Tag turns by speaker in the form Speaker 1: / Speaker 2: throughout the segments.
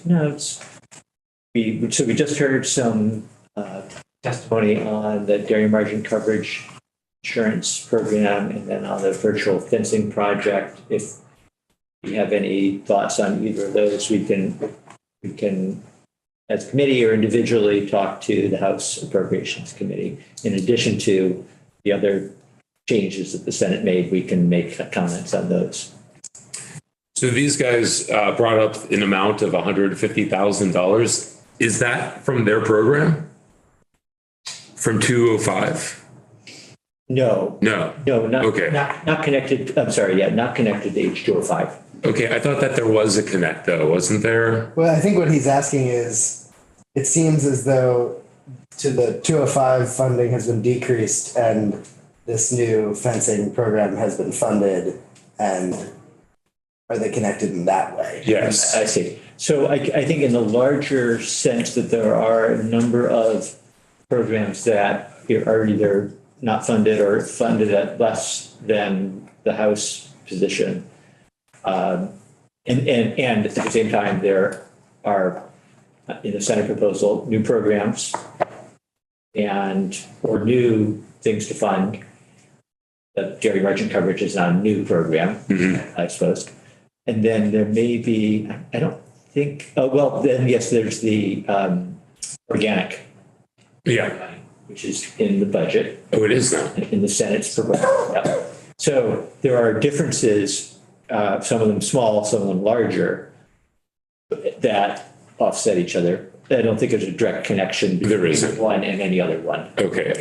Speaker 1: notes. So we just heard some testimony on the dairy margin coverage insurance program and then on the virtual fencing project. If you have any thoughts on either of those, we can as a committee or individually talk to the House Appropriations Committee. In addition to the other changes that the Senate made, we can make comments on those.
Speaker 2: So these guys brought up an amount of $150,000. Is that from their program? From 205?
Speaker 1: No, not
Speaker 2: Okay.
Speaker 1: not connected. I'm sorry, yeah, not connected to H205.
Speaker 2: Okay, I thought that there was a connect though, wasn't there?
Speaker 3: Well, I think what he's asking is, it seems as though to the 205 funding has been decreased and this new fencing program has been funded, and are they connected in that way?
Speaker 2: Yes.
Speaker 1: I see. So I think in the larger sense that there are a number of programs that are either not funded or funded at less than the House position. And at the same time, there are in the Senate proposal, new programs or new things to fund. The dairy margin coverage is not a new program, I suppose. And then there may be, I don't think, then yes, there's the organic.
Speaker 2: Yeah.
Speaker 1: Which is in the budget.
Speaker 2: Oh, it is now.
Speaker 1: In the Senate's program. Yeah. So there are differences, some of them small, some of them larger, that offset each other. I don't think there's a direct connection between one and any other one.
Speaker 2: Okay.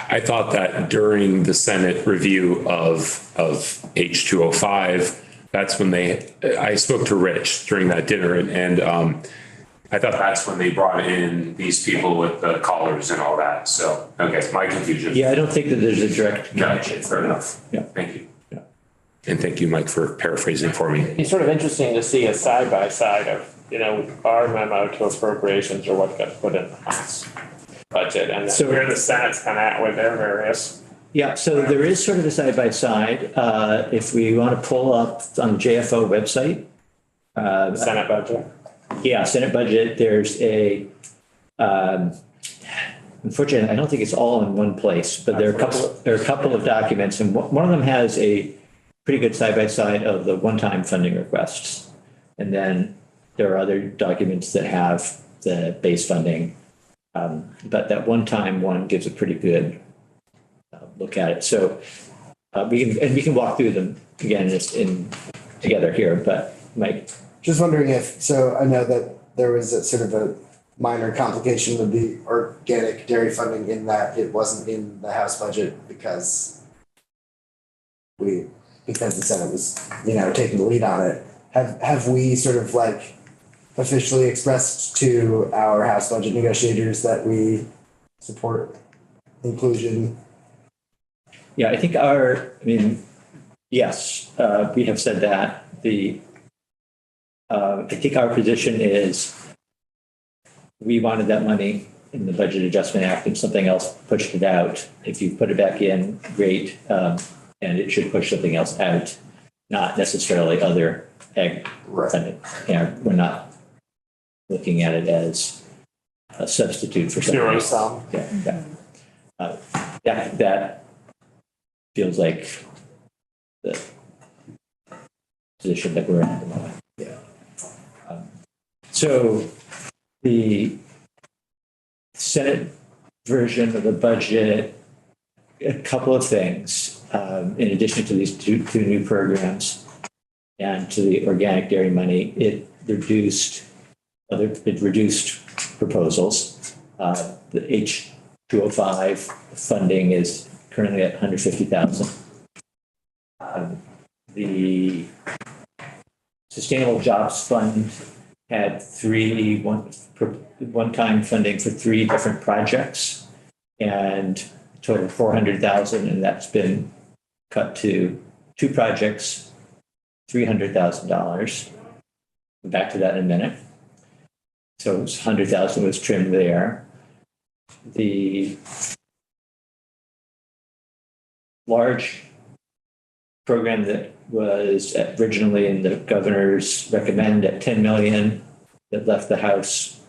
Speaker 2: I thought that during the Senate review of H205, that's when I spoke to Rich during that dinner, and I thought that's when they brought in these people with the collars and all that. So, okay, my confusion.
Speaker 1: Yeah, I don't think that there's a direct connection.
Speaker 2: Fair enough.
Speaker 1: Yeah.
Speaker 2: Thank you. Yeah. And thank you, Mike, for paraphrasing for me.
Speaker 4: It's sort of interesting to see a side by side of, our memo to appropriations or what got put in the House budget, and so where the Senate's kind of at with their various.
Speaker 1: Yeah, so there is sort of a side by side. If we want to pull up on the JFO website.
Speaker 4: Senate budget.
Speaker 1: Yeah, Senate budget, there's unfortunately, I don't think it's all in one place, but there are a couple of documents, and one of them has a pretty good side-by-side of the one-time funding requests. And then there are other documents that have the base funding, but that one-time one gives a pretty good look at it. So we can walk through them again together here, but Mike.
Speaker 3: Just wondering so I know that there was a sort of a minor complication with the organic dairy funding in that it wasn't in the House budget because the Senate was, taking the lead on it. Have we sort of officially expressed to our House budget negotiators that we support inclusion?
Speaker 1: Yeah, I think yes, we have said that. I think our position is we wanted that money in the Budget Adjustment Act and something else pushed it out. If you put it back in, great, and it should push something else out, not necessarily other ag funding. And we're not looking at it as a substitute for something else.
Speaker 4: Zero sum.
Speaker 1: Yeah. That feels like the position that we're in at the moment. Yeah. So the Senate version of the budget, a couple of things, in addition to these two new programs and to the organic dairy money, it reduced proposals. The H205 funding is currently at $150,000. The Sustainable Jobs Fund had one-time funding for 3 different projects and total $400,000, and that's been cut to 2 projects, $300,000. Back to that in a minute. So it was $100,000 was trimmed there. The large program that was originally in the governor's recommend at $10 million that left the House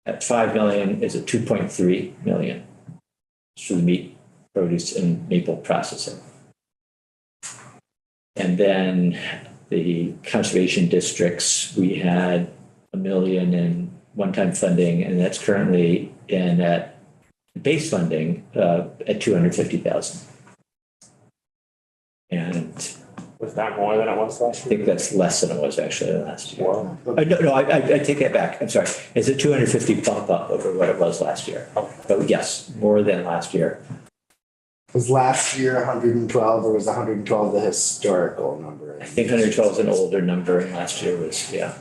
Speaker 1: at 5 million is at 2.3 million for the meat, produce, and maple processing. And then the conservation districts, we had 1 million in one-time funding, and that's currently in at base funding at 250,000. And
Speaker 4: Was that more than it was last
Speaker 1: I
Speaker 4: year?
Speaker 1: think that's less than it was actually last year.
Speaker 4: Wow.
Speaker 1: No, I take that back. I'm sorry. It's a 250 bump up over what it was last year. But yes, more than last year.
Speaker 3: Was last year 112 or was 112 the historical number?
Speaker 1: I think 112 is an older number, and last year was, yeah.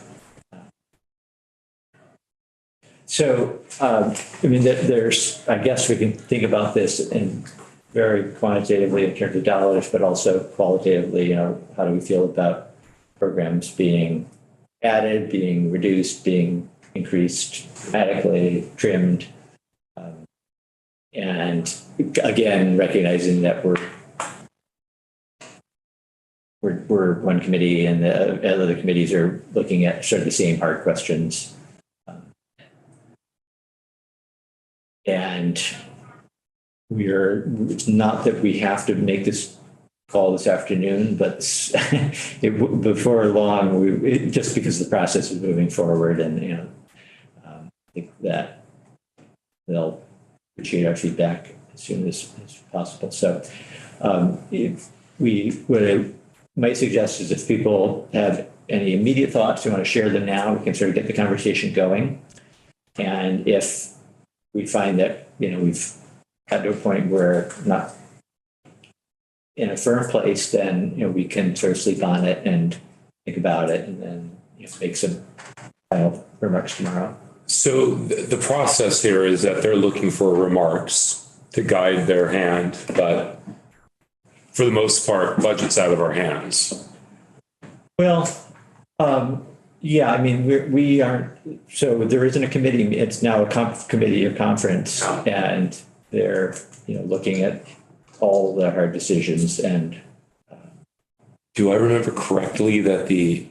Speaker 1: So, I mean, there's, I guess we can think about this in very quantitatively in terms of dollars, but also qualitatively, you know, how do we feel about programs being added, being reduced, being increased dramatically, trimmed? And again, recognizing that we're one committee and the other committees are looking at sort of the same hard questions. And it's not that we have to make this call this afternoon, but before long, just because the process is moving forward, and you know, I think that they'll appreciate our feedback as soon as possible. So, what I might suggest is if people have any immediate thoughts, they want to share them now, we can sort of get the conversation going. And if we find that, you know, we've got to a point where not in a firm place, then, you know, we can sort of sleep on it and think about it and then, you know, make some final remarks tomorrow.
Speaker 2: So the process here is that they're looking for remarks to guide their hand, but for the most part, budget's out of our hands.
Speaker 1: Well, yeah, I mean, we aren't, so there isn't a committee, it's now a committee or conference, and they're, you know, looking at all the hard decisions. And
Speaker 2: Do I remember correctly that the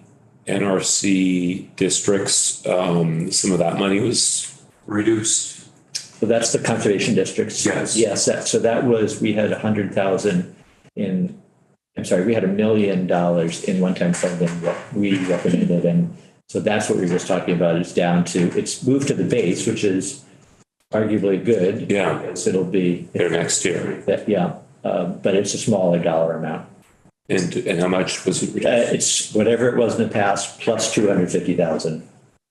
Speaker 2: NRC districts, some of that money was reduced?
Speaker 1: so that's the conservation districts.
Speaker 2: Yes.
Speaker 1: Yes, so that was, we had 100,000 in, I'm sorry, we had $1 million in one-time funding what we recommended. And so that's what we were just talking about, is down to, it's moved to the base, which is arguably good.
Speaker 2: Yeah.
Speaker 1: Because it'll be.
Speaker 2: There next year.
Speaker 1: Yeah, but it's a smaller dollar amount.
Speaker 2: And how much was it reduced?
Speaker 1: It's whatever it was in the past plus 250,000.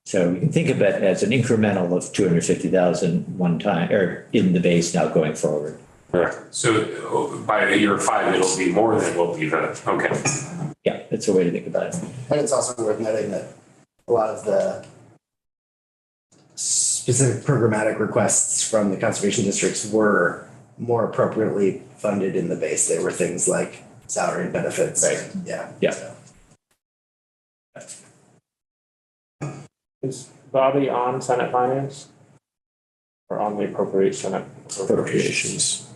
Speaker 1: So you can think of it as an incremental of 250,000 one time, or in the base now going forward.
Speaker 2: Correct. So by year 5, it'll be more than what we've had. Okay.
Speaker 1: Yeah, that's a way to think about it.
Speaker 3: And it's also worth noting that a lot of the specific programmatic requests from the conservation districts were more appropriately funded in the base. They were things like salary and benefits.
Speaker 1: Right.
Speaker 3: Yeah.
Speaker 1: Yeah.
Speaker 3: So.
Speaker 4: Is Bobby on Senate Finance? Or on the Senate
Speaker 2: Appropriations.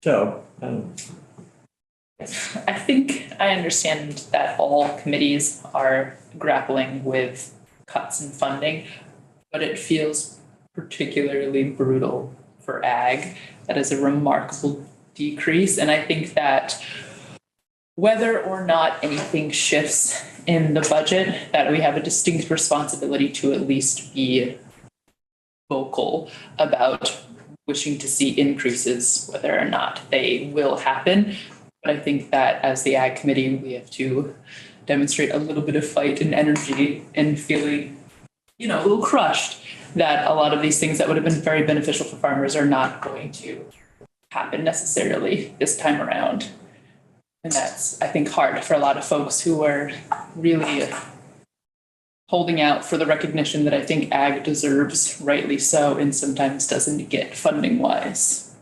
Speaker 1: So,
Speaker 5: I think I understand that all committees are grappling with cuts in funding, but it feels particularly brutal for ag. That is a remarkable decrease. And I think that whether or not anything shifts in the budget, that we have a distinct responsibility to at least be vocal about wishing to see increases, whether or not they will happen. But I think that as the Ag Committee, we have to demonstrate a little bit of fight and energy and feeling, you know, a little crushed that a lot of these things that would have been very beneficial for farmers are not going to happen necessarily this time around. And that's, I think, hard for a lot of folks who are really holding out for the recognition that I think ag deserves, rightly so, and sometimes doesn't get funding wise.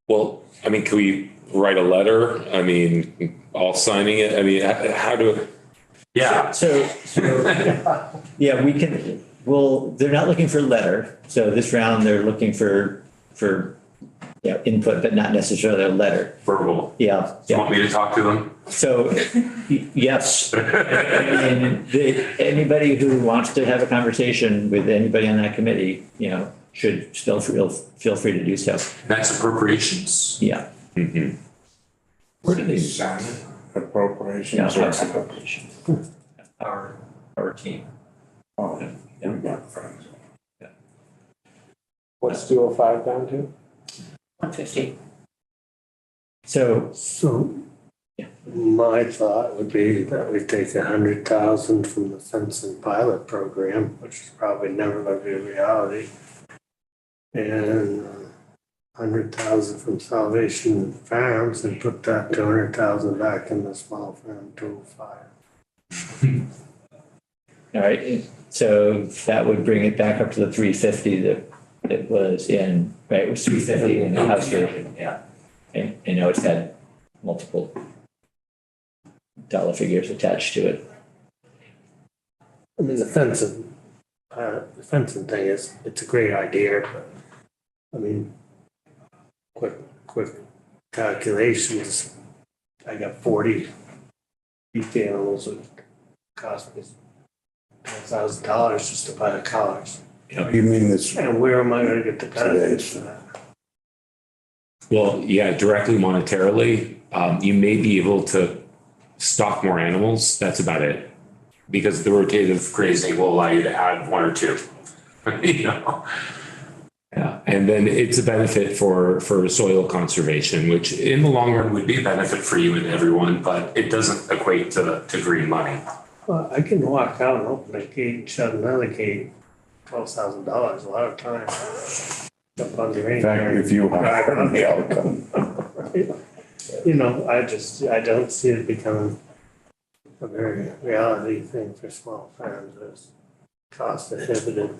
Speaker 2: Well, I mean, can we write a letter? I mean, all signing it? I mean, how do? Yeah.
Speaker 1: So yeah, we can, well, they're not looking for a letter. So this round, they're looking for input, but not necessarily a letter.
Speaker 2: Verbal.
Speaker 1: Yeah,
Speaker 2: You
Speaker 1: yeah.
Speaker 2: want me to talk to them?
Speaker 1: So, yes. And anybody who wants to have a conversation with anybody on that committee, should still feel free to do so.
Speaker 2: That's appropriations.
Speaker 1: Yeah.
Speaker 2: Mm-hmm.
Speaker 6: Where do they sign it? Appropriations?
Speaker 1: Yeah,
Speaker 6: or-
Speaker 1: House appropriations. Our team.
Speaker 6: Oh, we got friends.
Speaker 4: What's 205 down to?
Speaker 5: 150.
Speaker 1: So,
Speaker 7: So
Speaker 1: Yeah.
Speaker 7: my thought would be that we take 100,000 from the fencing pilot program, which is probably never going to be a reality. And 100,000 from Salvation Farms and put that 200,000 back in the small farm 205.
Speaker 1: all right, so that would bring it back up to the 350 that it was in, right, it was 350 in the House version, yeah. I know it's had multiple dollar figures attached to it.
Speaker 7: I mean, the fencing thing it's a great idea, but I mean, quick calculations. I got 40 beef animals that cost me $12,000 just to buy the collars.
Speaker 6: You mean this?
Speaker 7: And where am I gonna get the benefits for that?
Speaker 2: Well, yeah, directly monetarily, you may be able to stock more animals. That's about it. Because the rotative grazing will allow you to add one or two. Yeah, and then it's a benefit for soil conservation, which in the long run would be a benefit for you and everyone, but it doesn't equate to green money.
Speaker 7: Well, I can walk out and open a gate and shut another gate, $12,000 a lot of times. Jump on the
Speaker 6: In fact, if you hire me, I'll come.
Speaker 7: I don't see it becoming a very reality thing for small farms as cost inhibited.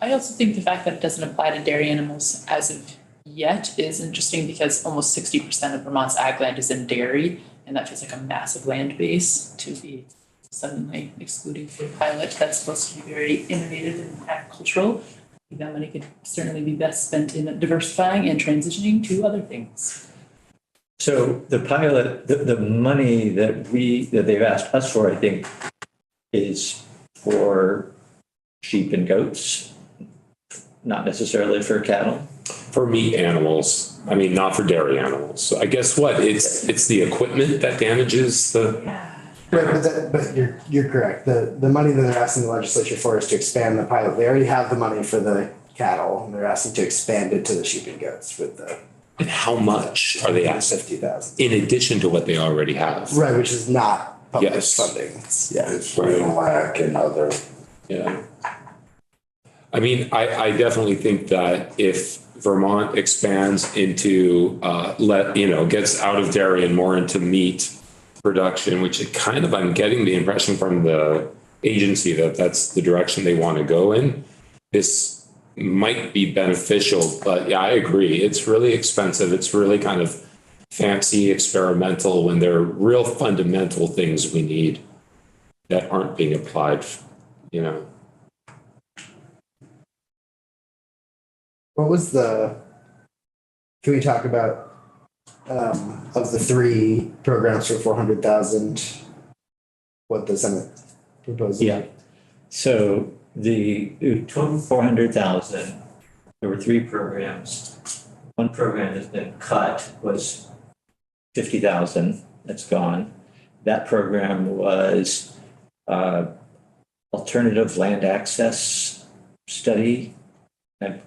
Speaker 5: I also think the fact that it doesn't apply to dairy animals as of yet is interesting because almost 60% of Vermont's ag land is in dairy, and that feels like a massive land base to be suddenly excluding for a pilot that's supposed to be very innovative and agricultural. I think that money could certainly be best spent in diversifying and transitioning to other things.
Speaker 1: So the pilot, the money that they've asked us for, I think, is for sheep and goats, not necessarily for cattle.
Speaker 2: For meat animals, I mean, not for dairy animals. So I guess what? It's the equipment that damages the.
Speaker 3: Right, but you're correct. The money that they're asking the legislature for is to expand the pilot. They already have the money for the cattle, and they're asking to expand it to the sheep and goats with the
Speaker 2: And how much are they asking?
Speaker 3: 50,000.
Speaker 2: In addition to what they already have?
Speaker 3: Right, which is not public
Speaker 2: Yes.
Speaker 3: funding. Yeah.
Speaker 6: It's Wheelock and other.
Speaker 2: Yeah. I mean, I definitely think that if Vermont expands into, gets out of dairy and more into meat production, which I'm getting the impression from the agency that that's the direction they want to go in, this might be beneficial. But yeah, I agree. It's really expensive. It's really kind of fancy, experimental, when there are real fundamental things we need that aren't being applied,
Speaker 3: What was can we talk about, of the three programs for 400,000, what the Senate proposed?
Speaker 1: Yeah. So the total 400,000, there were three programs. One program that's been cut was 50,000, that's gone. That program was alternative land access study. I'm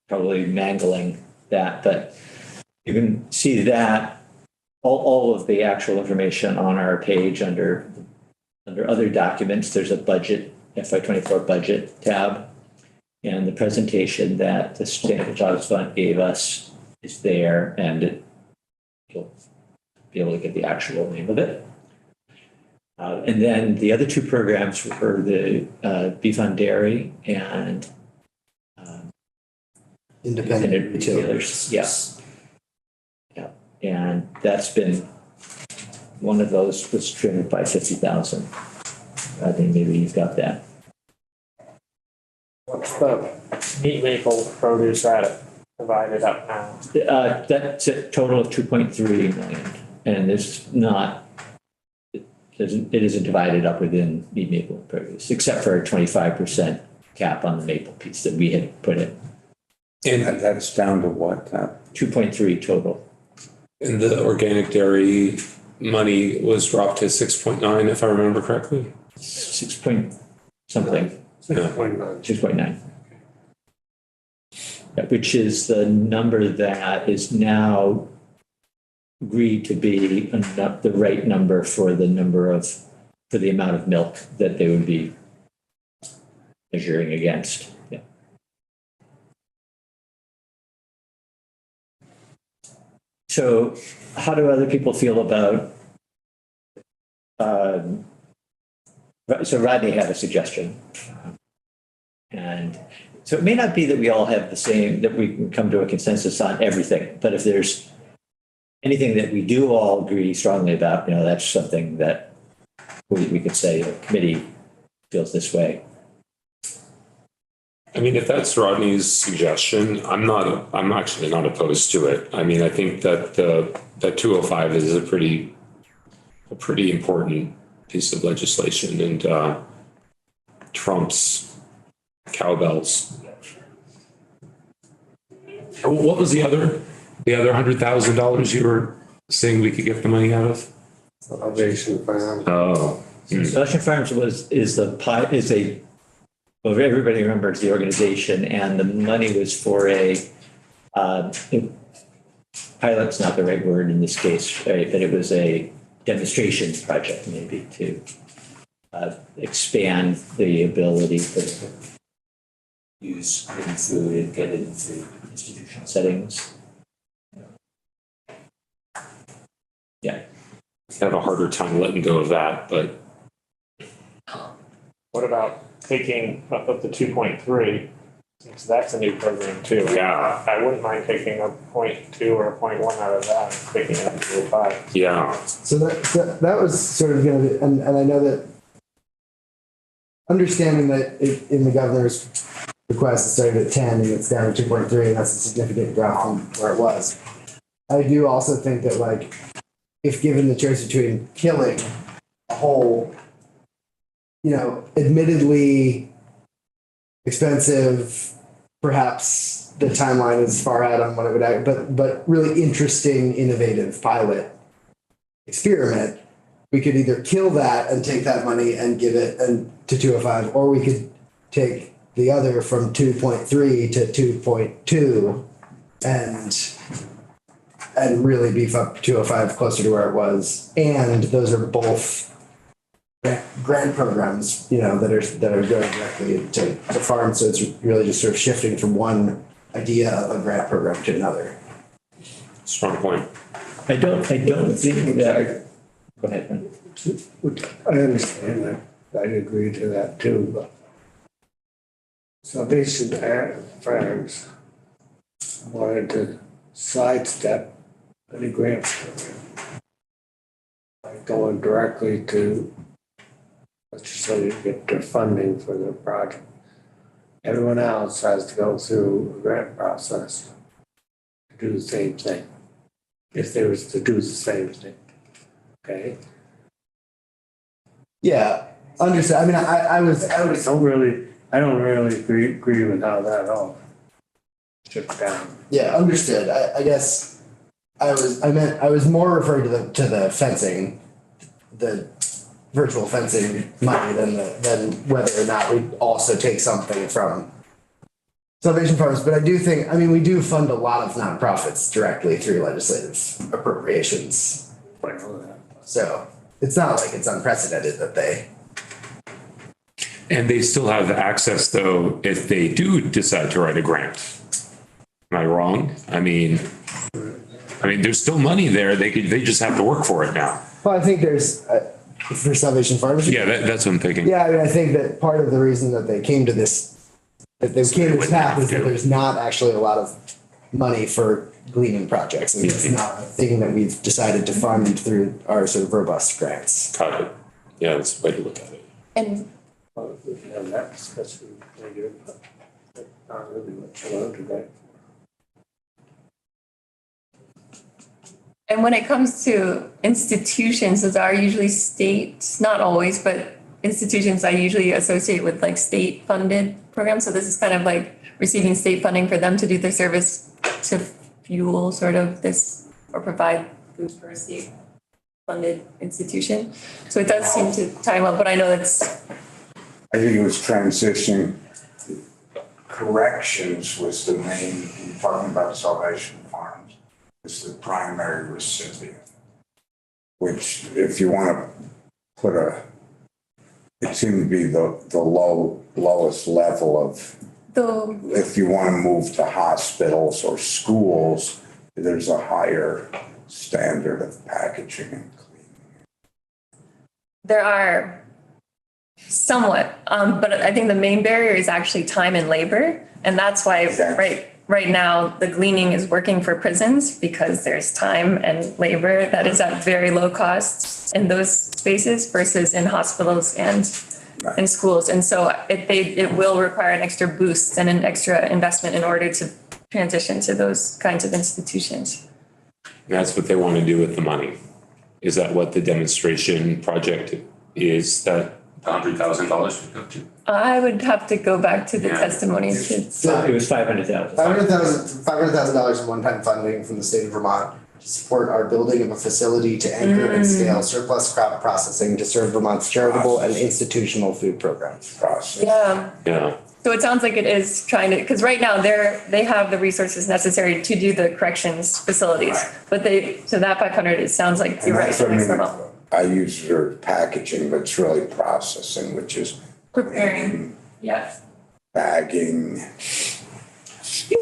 Speaker 1: probably mangling that, but you can see that all of the actual information on our page under other documents. There's a budget, FY24 budget tab, and the presentation that the Sustainable Jobs Fund gave us is there, and you'll be able to get the actual name of it. And then the other two programs were the beef on dairy and
Speaker 3: Independent retailers.
Speaker 1: Yes. Yeah. And that's been, one of those was trimmed by 50,000. I think maybe you've got that.
Speaker 4: What's the meat maple produce at it? divided up now?
Speaker 1: That's a total of 2.3 million, and it's not, it isn't divided up within the Maple Produce, except for a 25% cap on the Maple piece that we had put in.
Speaker 2: And
Speaker 6: That's down to what?
Speaker 1: 2.3 total.
Speaker 2: the organic dairy money was dropped to 6.9, if I remember correctly.
Speaker 1: 6 point something,
Speaker 7: 6.9.
Speaker 1: 6.9. Yeah, which is the number that is now agreed to be the right number for the amount of milk that they would be measuring against. Yeah. So how do other people feel about, so Rodney had a suggestion. And so it may not be that we all have the same, that we can come to a consensus on everything, but if there's anything that we do all agree strongly about, that's something that we could say the committee feels this way.
Speaker 2: I mean, if that's Rodney's suggestion, I'm actually not opposed to it. I mean, I think that that 205 is a pretty important piece of legislation and trumps cowbells. What was the other $100,000 you were saying we could get the money out of?
Speaker 7: Salvation Farm.
Speaker 2: Oh.
Speaker 1: Salvation Farms well, everybody remembers the organization, and the money was for pilot's not the right word in this case, right? But it was a demonstration project maybe to expand the ability to use green food and get it into institutional settings. Yeah.
Speaker 2: I have a harder time letting go of that, but
Speaker 4: What about taking up the 2.3? Since that's a new program too.
Speaker 2: Yeah.
Speaker 4: I wouldn't mind taking a 0.2 or a 0.1 out of that and taking it to 5.
Speaker 2: yeah.
Speaker 3: So that was sort of going to be, and I know that understanding that in the governor's request, it started at 10 and it's down to 2.3, and that's a significant drop from where it was. I do also think that, like, if given the choice between killing a whole, admittedly expensive, perhaps the timeline is far out on what it would act, but really interesting, innovative pilot experiment, we could either kill that and take that money and give it to 205, or we could take the other from 2.3 to 2.2 and really beef up 205 closer to where it was. And those are both grant programs, that are going directly to farms. So it's really just sort of shifting from one idea of a grant program to another.
Speaker 2: Strong point.
Speaker 1: I don't think that. Go ahead, Ben.
Speaker 7: I understand that. I'd agree to that too, but Salvation Farms wanted to sidestep any grant program by going directly to legislature to get their funding for their project. Everyone else has to go through a grant process to do the same thing, if they was to do the same thing. Okay?
Speaker 3: Yeah, understand. I mean, I
Speaker 7: don't really agree with how that all shook down.
Speaker 3: yeah, understood. I guess I was more referring to the fencing, the virtual fencing money than whether or not we also take something from Salvation Farms. But I do think, we do fund a lot of nonprofits directly through legislative appropriations. So it's not like it's unprecedented that they.
Speaker 2: And they still have access, though, if they do decide to write a grant. Am I wrong? I mean, there's still money there. They just have to work for it now.
Speaker 3: Well, I think there's for Salvation Farms.
Speaker 2: Yeah, that's what I'm thinking.
Speaker 3: Yeah, I think that part of the reason that they came to this, path is that there's not actually a lot of money for gleaning projects. It's not a thing that we've decided to fund through our sort of robust grants.
Speaker 2: Got it. Yeah, that's the way to look at it.
Speaker 5: And
Speaker 7: Well, we can have that discussion later, but that's not really what you wanted to write
Speaker 8: And when it comes to institutions, those are usually state, not always, but institutions I usually associate with like state funded programs. So this is kind of like receiving state funding for them to do their service to fuel sort of this or provide food for a state funded institution. So it does seem to tie well, but I know that's,
Speaker 6: I think it was transitioning. Corrections was the main, you're talking about Salvation Farms, is the primary recipient. Which, if you want to put it seemed to be the lowest level of,
Speaker 8: though,
Speaker 6: if you want to move to hospitals or schools, there's a higher standard of packaging and cleaning.
Speaker 8: there are somewhat, but I think the main barrier is actually time and labor. And that's why, right now, the gleaning is working for prisons because there's time and labor that is at very low cost in those spaces versus in hospitals and in schools. And so it will require an extra boost and an extra investment in order to transition to those kinds of institutions.
Speaker 2: That's what they want to do with the money. Is that what the demonstration project is that the $100,000 would go to?
Speaker 8: I would have to go back to the
Speaker 2: Yeah.
Speaker 8: testimony to.
Speaker 1: It was 500,000.
Speaker 3: $500,000 in one-time funding from the state of Vermont to support our building of a facility to anchor and scale surplus crop processing to serve Vermont's charitable and institutional food programs.
Speaker 6: Process.
Speaker 8: Yeah.
Speaker 2: Yeah.
Speaker 8: So it sounds like it is trying to, because right now they have the resources necessary to do the corrections facilities. But so that 500, it sounds like you're right.
Speaker 6: And that's what
Speaker 8: Vermont.
Speaker 6: I use for packaging, but it's really processing, which is
Speaker 8: Preparing, yeah.
Speaker 6: bagging,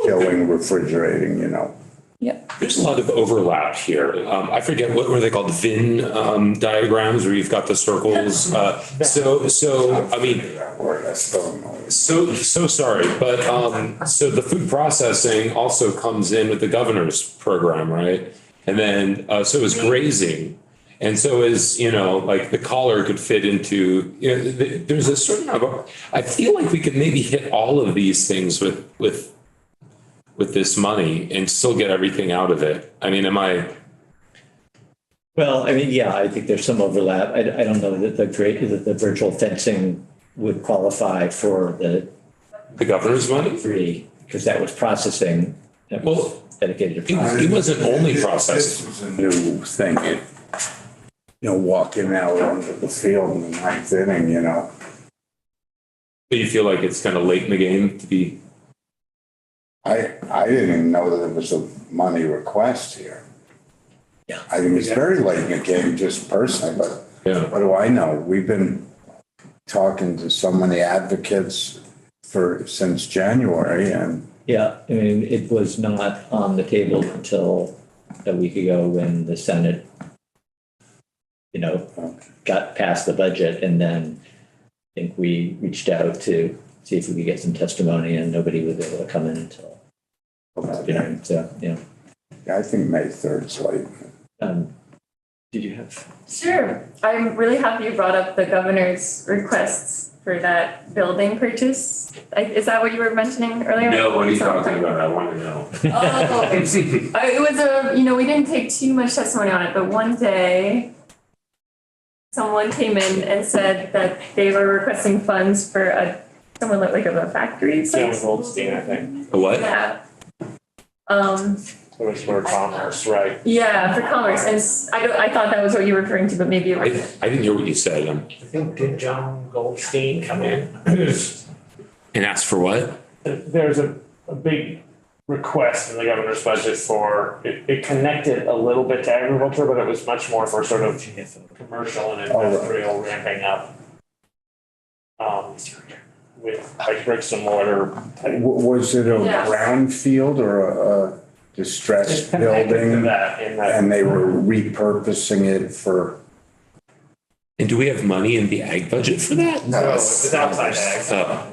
Speaker 6: filling, refrigerating, you know.
Speaker 8: Yep.
Speaker 2: There's a lot of overlap here. I forget what were they called, Venn diagrams, where you've got the circles. So I mean,
Speaker 6: That word, I still don't know.
Speaker 2: so sorry, but so the food processing also comes in with the governor's program, right? And then so is grazing. And so is, like the collar could fit into, there's a certain of, I feel like we could maybe hit all of these things with this money and still get everything out of it. I mean,
Speaker 1: Well, I mean, yeah, I think there's some overlap. I don't know that the virtual fencing would qualify for the
Speaker 2: governor's money?
Speaker 1: free, because that was processing. That was dedicated to processing.
Speaker 2: He wasn't only processing.
Speaker 6: This is a new thing. Walking out onto the field in the ninth inning,
Speaker 2: Do you feel like it's kind of late in the game to be?
Speaker 6: I didn't even know that there was a money request here.
Speaker 1: Yeah.
Speaker 6: I think it's very late in the game, just personally, but
Speaker 2: Yeah.
Speaker 6: what do I know? We've been talking to so many advocates since January, and
Speaker 1: Yeah, I mean, it was not on the table until a week ago when the Senate, got past the budget, and then I think we reached out to see if we could get some testimony, and nobody was able to come in until. So,
Speaker 6: I think May 3rd is late.
Speaker 1: Did you have?
Speaker 8: Sure. I'm really happy you brought up the governor's requests for that building purchase. Is that what you were mentioning earlier?
Speaker 2: No, what are you talking about? I want to know.
Speaker 8: Oh, it was we didn't take too much testimony on it, but one day someone came in and said that they were requesting funds for someone like a factory.
Speaker 4: Jim Goldstein, I think.
Speaker 2: A what?
Speaker 8: Yeah.
Speaker 4: It was for commerce, right?
Speaker 8: Yeah, for commerce. And I thought that was what you were referring to, but maybe it was.
Speaker 2: I didn't hear what you said.
Speaker 4: I think, did John Goldstein come in?
Speaker 2: And ask for what?
Speaker 4: There's a big request in the governor's budget for, it connected a little bit to agriculture, but it was much more for sort of commercial and industrial ramping up. With like bricks and mortar.
Speaker 6: Was it a
Speaker 8: Yeah.
Speaker 6: brownfield or a distressed
Speaker 4: Connected to
Speaker 6: building?
Speaker 4: that in that.
Speaker 6: And they were repurposing it for,
Speaker 2: And do we have money in the ag budget for that?
Speaker 4: No, it's outside ag.
Speaker 2: Oh,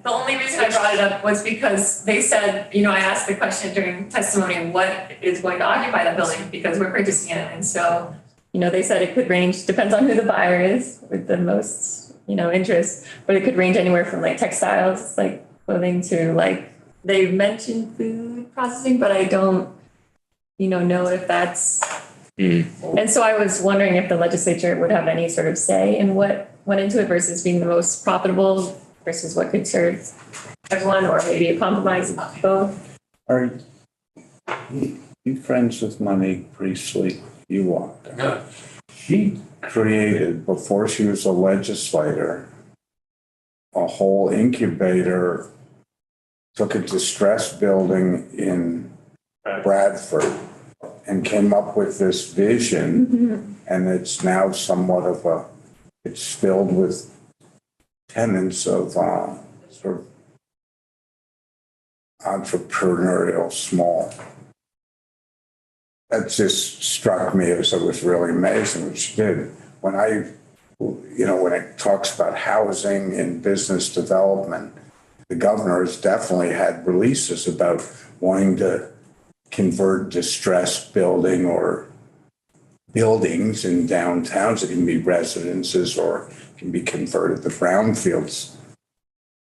Speaker 8: The only reason I brought it up was because they said, I asked the question during testimony, what is going to occupy that building? Because we're purchasing it. And so, they said it could range, depends on who the buyer is with the most, interest, but it could range anywhere from like textiles, like clothing, to like, they mentioned food processing, but I don't know if that's.
Speaker 2: Hmm.
Speaker 8: And so I was wondering if the legislature would have any sort of say in what went into it versus being the most profitable versus what could serve everyone, or maybe a compromise of both.
Speaker 6: Are you friends with Monique Priestley? You are.
Speaker 2: Yeah.
Speaker 6: She created, before she was a legislator, a whole incubator, took a distressed building in Bradford and came up with this vision. And it's now somewhat of it's filled with tenants of sort of entrepreneurial small. That just struck me as it was really amazing what she did. When when it talks about housing and business development, the governor has definitely had releases about wanting to convert distressed building or buildings in downtowns. It can be residences or can be converted to brownfields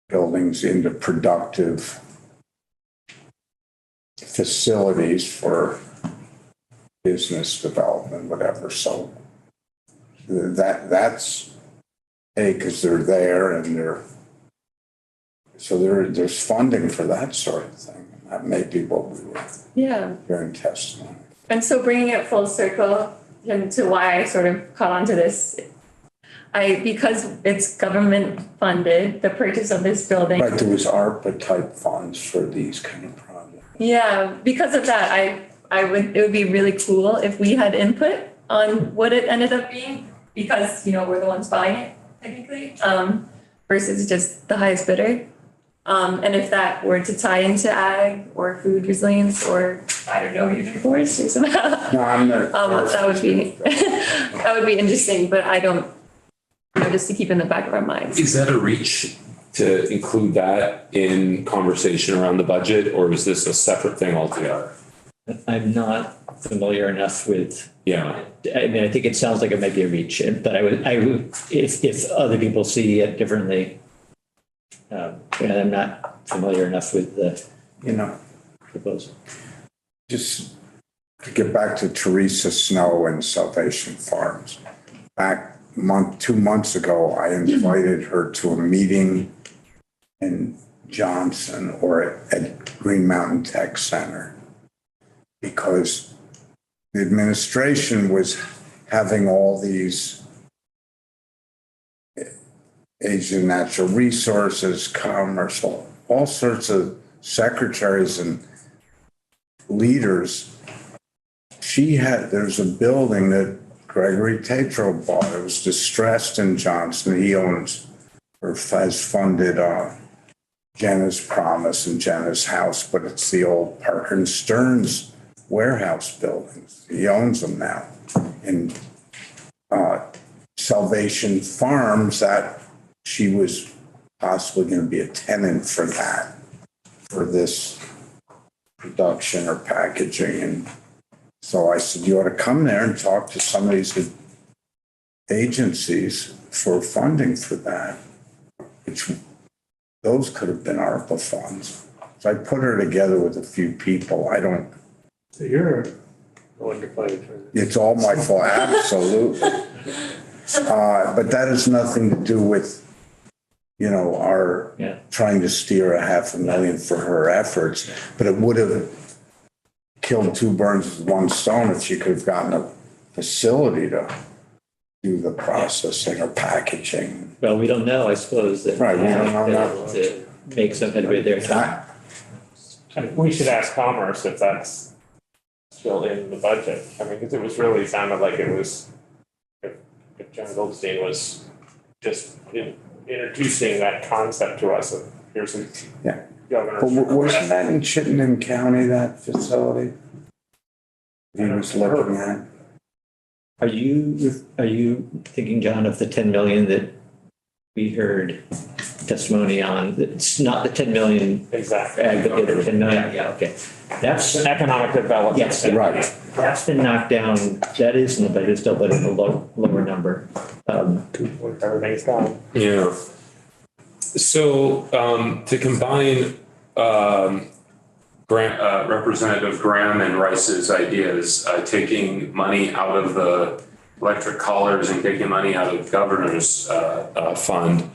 Speaker 6: buildings into productive facilities for business development, whatever. So that's because they're there and there's funding for that sort of thing. That may be what we were hearing testimony.
Speaker 8: And so bringing it full circle and to why I sort of caught on to this, because it's government funded, the purchase of this building.
Speaker 6: Right, there was ARPA type funds for these kind of projects.
Speaker 8: Yeah, because of that, it would be really cool if we had input on what it ended up being, because, we're the ones buying it technically, versus just the highest bidder. And if that were to tie into ag or food resilience or, I don't know, even forest or somehow.
Speaker 6: No, I'm not.
Speaker 8: That would be interesting, but I don't, just to keep in the back of our minds.
Speaker 2: Is that a reach to include that in conversation around the budget, or is this a separate thing altogether?
Speaker 1: I'm not familiar enough with.
Speaker 2: Yeah.
Speaker 1: I mean, I think it sounds like it might be a reach, but I would, if other people see it differently, I'm not familiar enough with the proposal.
Speaker 6: Just to get back to Teresa Snow and Salvation Farms. Back 2 months ago, I invited her to a meeting in Johnson or at Green Mountain Tech Center, because the administration was having all these Asian natural resources, commerce, all sorts of secretaries and leaders. There's a building that Gregory Tatro bought. It was distressed in Johnson. He owns or has funded Jenna's Promise and Jenna's House, but it's the old Parker and Stearns warehouse buildings. He owns them now. And Salvation Farms, that she was possibly going to be a tenant for that, for this production or packaging. And so I said, you ought to come there and talk to some of these agencies for funding for that, which those could have been ARPA funds. So I put her together with a few people.
Speaker 7: So you're the one to fight for this.
Speaker 6: It's all my fault, absolutely. But that has nothing to do with, our trying to steer $500,000 for her efforts. But it would have killed two birds with one stone if she could have gotten a facility to do the processing or packaging.
Speaker 1: Well, we don't know, I suppose, that.
Speaker 6: Right, we don't know that.
Speaker 1: To make some headway there.
Speaker 4: We should ask Commerce if that's still in the budget. I mean, because it was really sounded like it was, if John Goldstein was just introducing that concept to us of here's a governor.
Speaker 6: But wasn't that in Chittenden County, that facility he was looking at?
Speaker 1: Are you thinking, John, of the 10 million that we heard testimony on? It's not the 10 million.
Speaker 4: Exactly.
Speaker 1: But the 10 million, yeah, okay. That's
Speaker 4: Economic development.
Speaker 1: Yes,
Speaker 6: right.
Speaker 1: That's been knocked down. That is in the budget still, but at a lower number.
Speaker 4: Everything's gone.
Speaker 2: Yeah. So to combine Representative Graham and Rice's ideas, taking money out of the electric collars and taking money out of the governor's fund,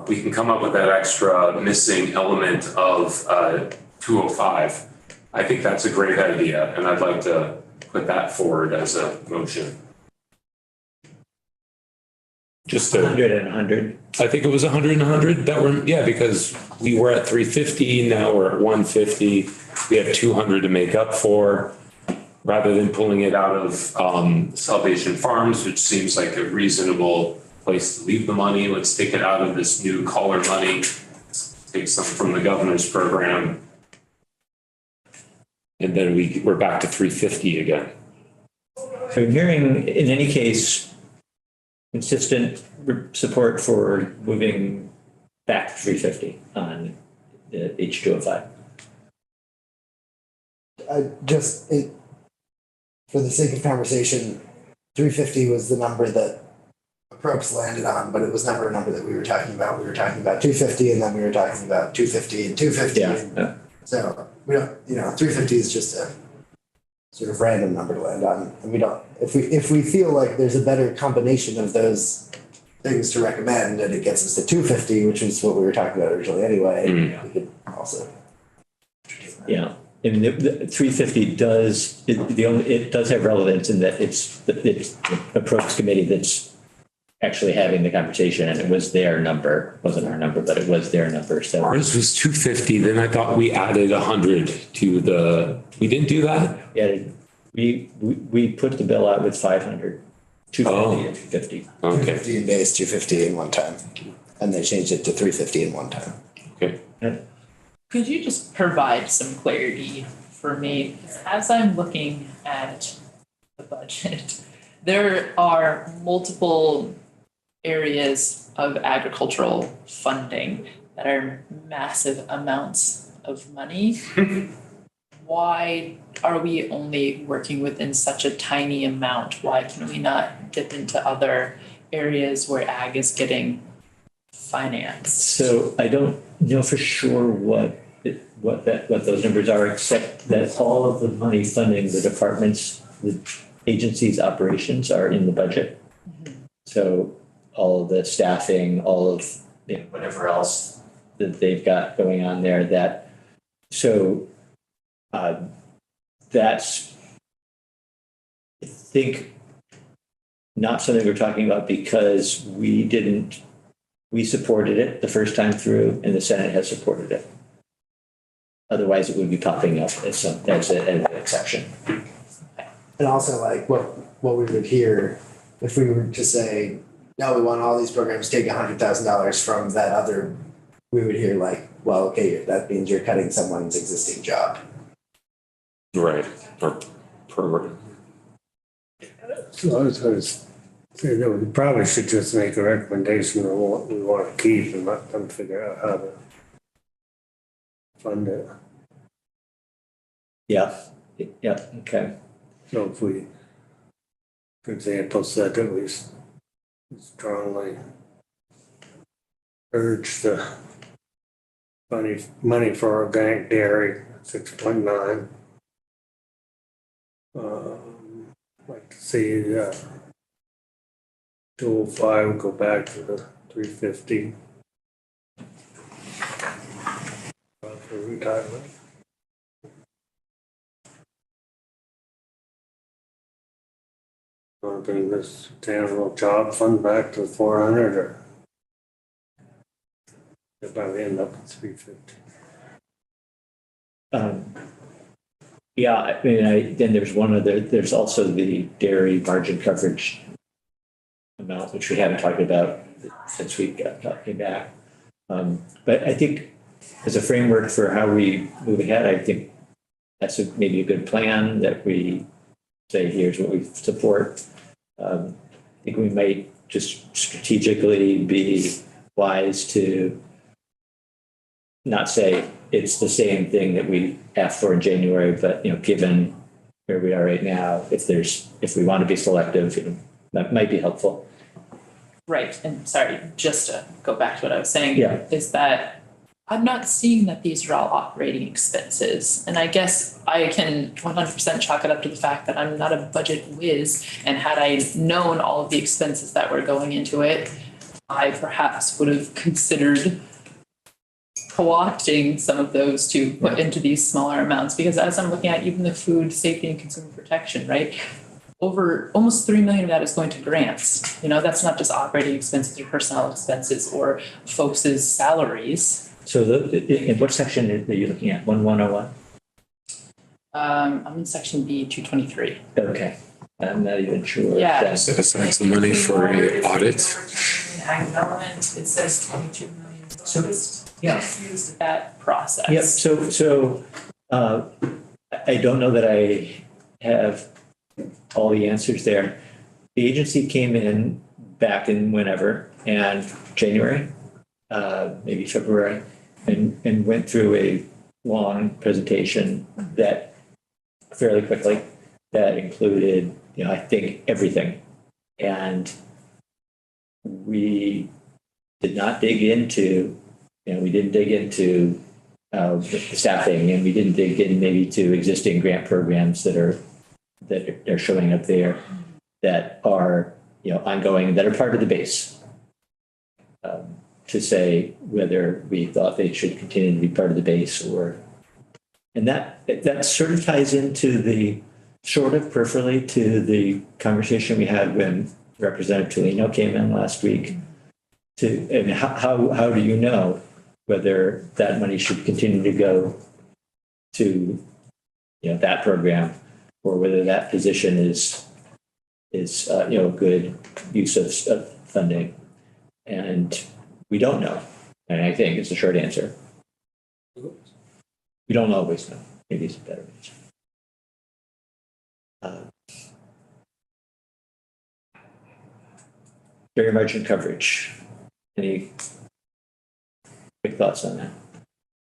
Speaker 2: we can come up with that extra missing element of 205. I think that's a great idea, and I'd like to put that forward as a motion. Just to,
Speaker 1: 100 and 100.
Speaker 2: I think it was 100 and 100 that were, yeah, because we were at 350, now we're at 150. We have 200 to make up for, rather than pulling it out of Salvation Farms, which seems like a reasonable place to leave the money. Let's take it out of this new collar money, take some from the governor's program. And then we're back to 350 again.
Speaker 1: So I'm hearing, in any case, consistent support for moving back to 350 on the H205.
Speaker 3: For the sake of conversation, 350 was the number that approps landed on, but it was never a number that we were talking about. We were talking about 250, and then we were talking about 250 and 250.
Speaker 1: Yeah.
Speaker 3: So we don't, 350 is just a sort of random number to land on. And we don't, if we feel like there's a better combination of those things to recommend and it gets us to 250, which is what we were talking about originally anyway, we could also.
Speaker 1: Yeah. And the 350 does, it does have relevance in that it's the approach committee that's actually having the conversation, and it was their number, wasn't our number, but it was their number. So
Speaker 2: Ours was 250, then I thought we added 100 to we didn't do that?
Speaker 1: yeah, we put the bill out with 500, 250 and 250.
Speaker 2: Okay,
Speaker 3: 250 in base, 250 in one time. And they changed it to 350 in one time.
Speaker 2: okay.
Speaker 5: Could you just provide some clarity for me? As I'm looking at the budget, there are multiple areas of agricultural funding that are massive amounts of money. Why are we only working within such a tiny amount? Why can we not dip into other areas where ag is getting financed?
Speaker 1: So I don't know for sure what those numbers are, except that all of the money funding the departments, the agency's operations are in the budget. So all of the staffing, all of whatever else that they've got going on there, that's, I think, not something we're talking about because we supported it the first time through and the Senate has supported it. Otherwise, it would be popping up as an exception.
Speaker 3: And also like what we would hear if we were to say, no, we want all these programs to take $100,000 from that other, we would hear like, well, okay, that means you're cutting someone's existing job.
Speaker 2: Right, or program.
Speaker 7: So I was going to say that we probably should just make a recommendation on what we want to keep and let them figure out how to fund it.
Speaker 1: Yeah, okay.
Speaker 7: So if we, for example, said that we strongly urge the money for organic dairy, 6.9. Like to see 205 go back to the 350. For retirement. Want to bring this general job fund back to 400 or they'll probably end up at 350.
Speaker 1: Yeah, I mean, then there's also the dairy margin coverage amount, which we haven't talked about since we came back. But I think as a framework for how we move ahead, I think that's maybe a good plan that we say, here's what we support. I think we might just strategically be wise to not say it's the same thing that we asked for in January, but given where we are right now, if we want to be selective, that might be helpful.
Speaker 5: Right, and sorry, just to go back to what I was saying,
Speaker 1: Yeah.
Speaker 5: is that I'm not seeing that these are all operating expenses. And I guess I can 100% chalk it up to the fact that I'm not a budget whiz. And had I known all of the expenses that were going into it, I perhaps would have considered co-opting some of those to put into these smaller amounts. Because as I'm looking at even the food safety and consumer protection, right? Over almost 3 million of that is going to grants. You know, that's not just operating expenses or personnel expenses or folks' salaries.
Speaker 1: So in what section are you looking at? 1101?
Speaker 5: I'm in section B 223.
Speaker 1: Okay, I'm not even sure.
Speaker 5: Yeah.
Speaker 2: Set aside some money for a audit.
Speaker 5: Ag development, it says 22 million. So it's confused at that process.
Speaker 1: Yep, so I don't know that I have all the answers there. The agency came in back in whenever, and January, maybe February, and went through a long presentation that fairly quickly that included, I think everything. And we did not dig into, we didn't dig into the staffing, and we didn't dig in maybe to existing grant programs that are showing up there that are, ongoing, that are part of the base. To say whether we thought they should continue to be part of the base and that sort of ties into the sort of peripherally to the conversation we had when Representative Tolino came in last week. And how do you know whether that money should continue to go to that program, or whether that position is a good use of funding? And we don't know. And I think it's a short answer. We don't always know. Maybe it's a better answer. Dairy margin coverage. Any quick thoughts on that?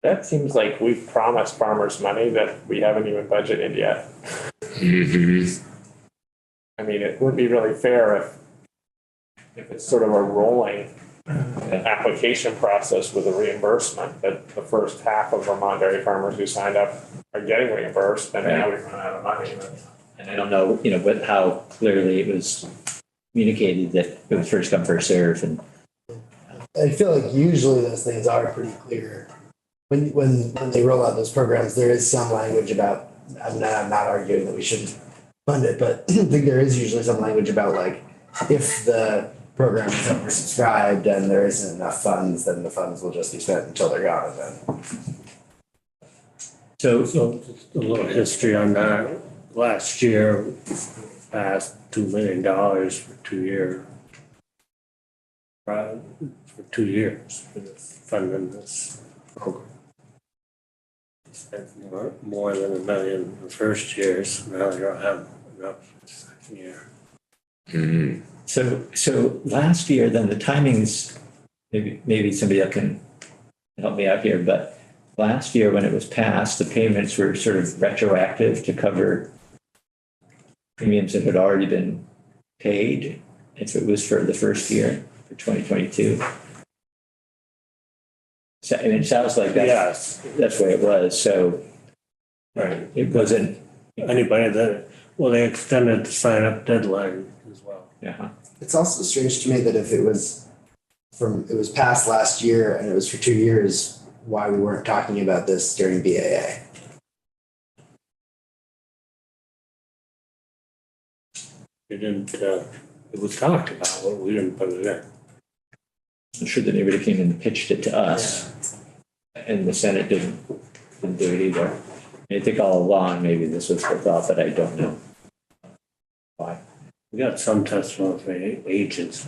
Speaker 4: That seems like we've promised farmers money that we haven't even budgeted yet. I mean, it would be really fair if it's sort of a rolling application process with a reimbursement, that the first half of Vermont dairy farmers who signed up are getting reimbursed, and now we've run out of money.
Speaker 1: And I don't know, how clearly it was communicated that it was first come, first serve. And
Speaker 3: I feel like usually those things are pretty clear. When they roll out those programs, there is some language about, I'm not arguing that we shouldn't fund it, but I think there is usually some language about, like, if the program is oversubscribed and there isn't enough funds, then the funds will just be spent until they're gone then.
Speaker 1: So
Speaker 7: Just a little history on that. Last year, passed $2 million for 2 years. For 2 years for funding this program. Spent more than $1 million the first year, so now they don't have enough for the second year.
Speaker 2: Mm-hmm.
Speaker 1: So last year, then the timings, maybe somebody else can help me out here, but last year when it was passed, the payments were sort of retroactive to cover premiums that had already been paid. If it was for the first year, for 2022. So, it sounds like that's the way it was. So
Speaker 7: Right.
Speaker 1: it wasn't.
Speaker 7: Anybody they extended the sign-up deadline as well.
Speaker 1: Yeah.
Speaker 3: It's also strange to me that if it was passed last year and it was for 2 years, why we weren't talking about this during BAA.
Speaker 7: It didn't, it was talked about, but we didn't put it in.
Speaker 1: I'm sure that anybody came and pitched it to us, and the Senate didn't do it either. I think all along maybe this was the thought, but I don't know why.
Speaker 7: We got some testimony from agents.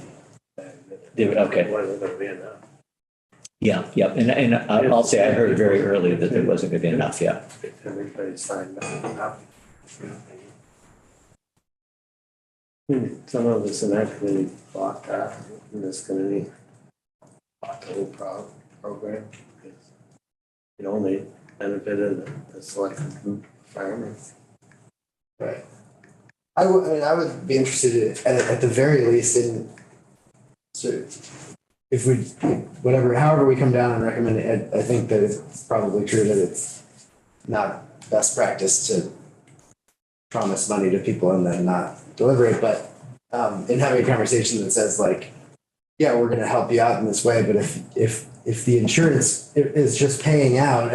Speaker 1: Okay.
Speaker 7: It wasn't gonna be enough.
Speaker 1: Yeah, and I'll say I heard very early that there wasn't going to be enough. Yeah.
Speaker 7: Everybody signed up. Some of us have actually bought that in this community. Bought the whole program. It only benefited a select group of farmers.
Speaker 3: Right. I would be interested at the very least in sort of if we, whatever, however we come down and recommend it, I think that it's probably true that it's not best practice to promise money to people and then not deliver it, but in having a conversation that says like, yeah, we're gonna help you out in this way, but if the insurance is just paying out,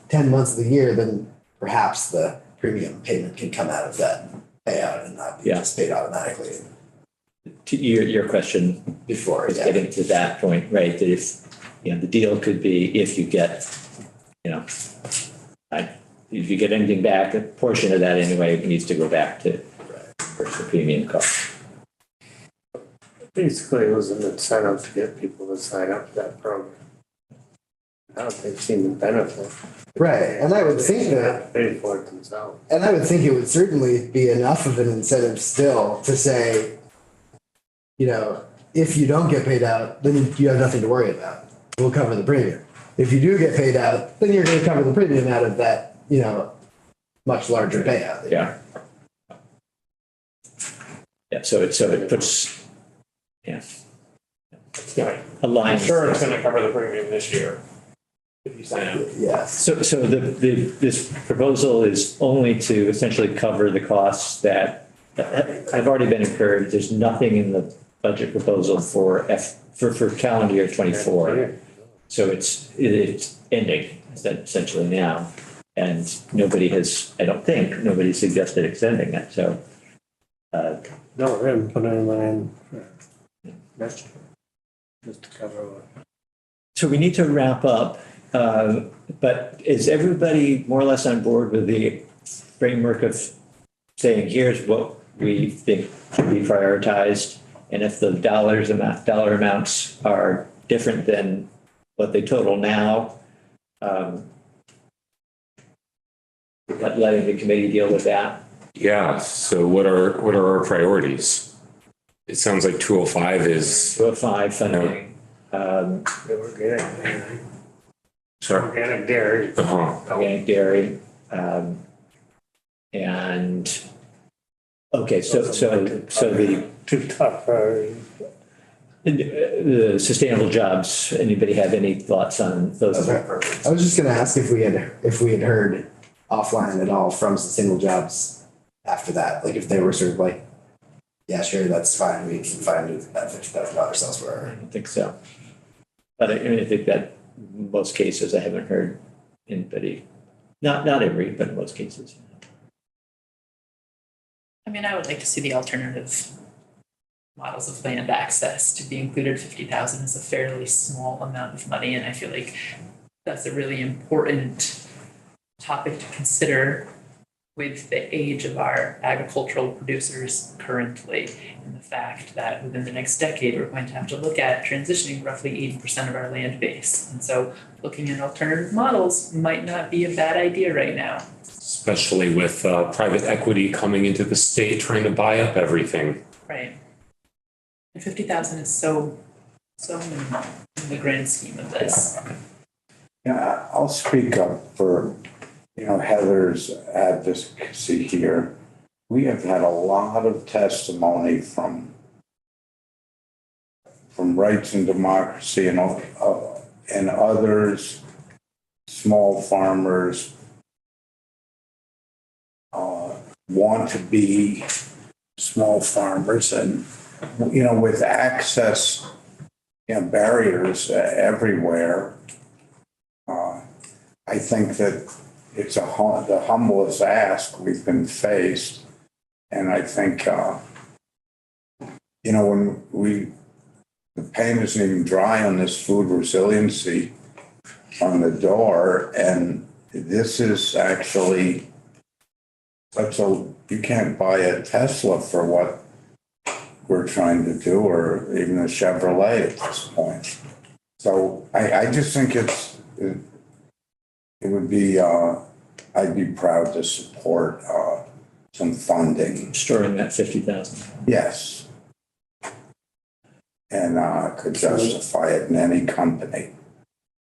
Speaker 3: 10 months of the year, then perhaps the premium payment can come out of that payout and not be
Speaker 1: Yeah.
Speaker 3: just paid automatically
Speaker 1: To your question
Speaker 3: before.
Speaker 1: is
Speaker 3: Yeah.
Speaker 1: getting to that point, right? That if, the deal could be if you get, if you get anything back, a portion of that anyway needs to go back to first the premium cost.
Speaker 7: Basically, it was an incentive to get people to sign up for that program. Now they've seen the benefit.
Speaker 3: Right, and I would think that,
Speaker 7: Pay for it themselves.
Speaker 3: and I would think it would certainly be enough of an incentive still to say, if you don't get paid out, then you have nothing to worry about. We'll cover the premium. If you do get paid out, then you're going to cover the premium out of that, much larger payout.
Speaker 1: Yeah. Yeah, so it puts, a line.
Speaker 4: I'm sure it's gonna cover the premium this year. If you sign up.
Speaker 3: Yeah.
Speaker 1: So this proposal is only to essentially cover the costs that have already been incurred. There's nothing in the budget proposal for calendar year 24. So it's ending essentially now. And nobody suggested extending it, so.
Speaker 7: No, we haven't put anyone in for next year. Just to cover what.
Speaker 1: So we need to wrap up, but is everybody more or less on board with the framework of saying, here's what we think should be prioritized? And if the dollar amounts are different than what they total now, letting the committee deal with that?
Speaker 2: Yeah, so what are our priorities? It sounds like 205 is,
Speaker 1: 205 funding.
Speaker 7: The organic,
Speaker 2: sorry.
Speaker 7: organic dairy.
Speaker 1: Organic dairy. And, okay, so the
Speaker 7: Too tough,
Speaker 1: the sustainable jobs, anybody have any thoughts on those?
Speaker 3: I was just going to ask if we had heard offline at all from Sustainable Jobs after that, like if they were sort of like, yeah, sure, that's fine, we can find that $50,000
Speaker 1: I
Speaker 3: elsewhere.
Speaker 1: don't think so. But I think that in most cases, I haven't heard anybody, not every, but in most cases.
Speaker 5: I mean, I would like to see the alternative models of land access to be included. 50,000 is a fairly small amount of money, and I feel like that's a really important topic to consider with the age of our agricultural producers currently, and the fact that within the next decade, we're going to have to look at transitioning roughly 80% of our land base. And so looking at alternative models might not be a bad idea right now.
Speaker 2: Especially with private equity coming into the state trying to buy up everything.
Speaker 5: Right. And 50,000 is so minimal in the grand scheme of this.
Speaker 6: Yeah, I'll speak up for, Heather's advocacy here. We have had a lot of testimony from Rights and Democracy and others, small farmers, want to be small farmers and, with access, barriers everywhere. I think that it's the humblest ask we've been faced. And I think, when the paint isn't even dry on this food resiliency on the door, and this is actually you can't buy a Tesla for what we're trying to do, or even a Chevrolet at this point. So I just think it would be, I'd be proud to support some funding.
Speaker 1: Storing that 50,000.
Speaker 6: Yes. And could justify it in any company.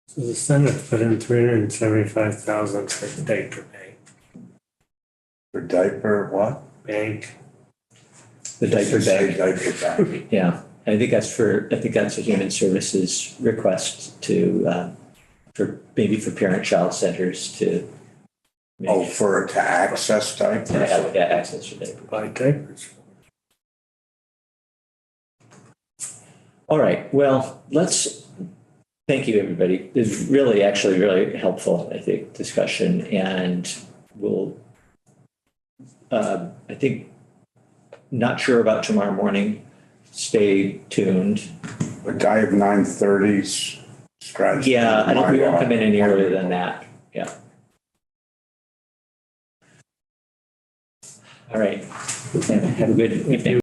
Speaker 7: So the Senate put in 375,000 for diaper bank.
Speaker 6: For diaper, what?
Speaker 7: Bank.
Speaker 1: The diaper bag,
Speaker 6: Diaper bank.
Speaker 1: yeah. I think that's a human services request to, maybe for parent-child centers to.
Speaker 6: Oh, for it to access
Speaker 1: To
Speaker 6: diapers?
Speaker 1: have, yeah, access to diapers.
Speaker 7: Buy diapers.
Speaker 1: All right, well, thank you, everybody. It's really, actually really helpful, I think, discussion, and we'll, I think, not sure about tomorrow morning. Stay tuned.
Speaker 6: But I have 9:30's scratched.
Speaker 1: Yeah, we won't come in any
Speaker 6: my,
Speaker 1: earlier than that, yeah. All right, have a good evening.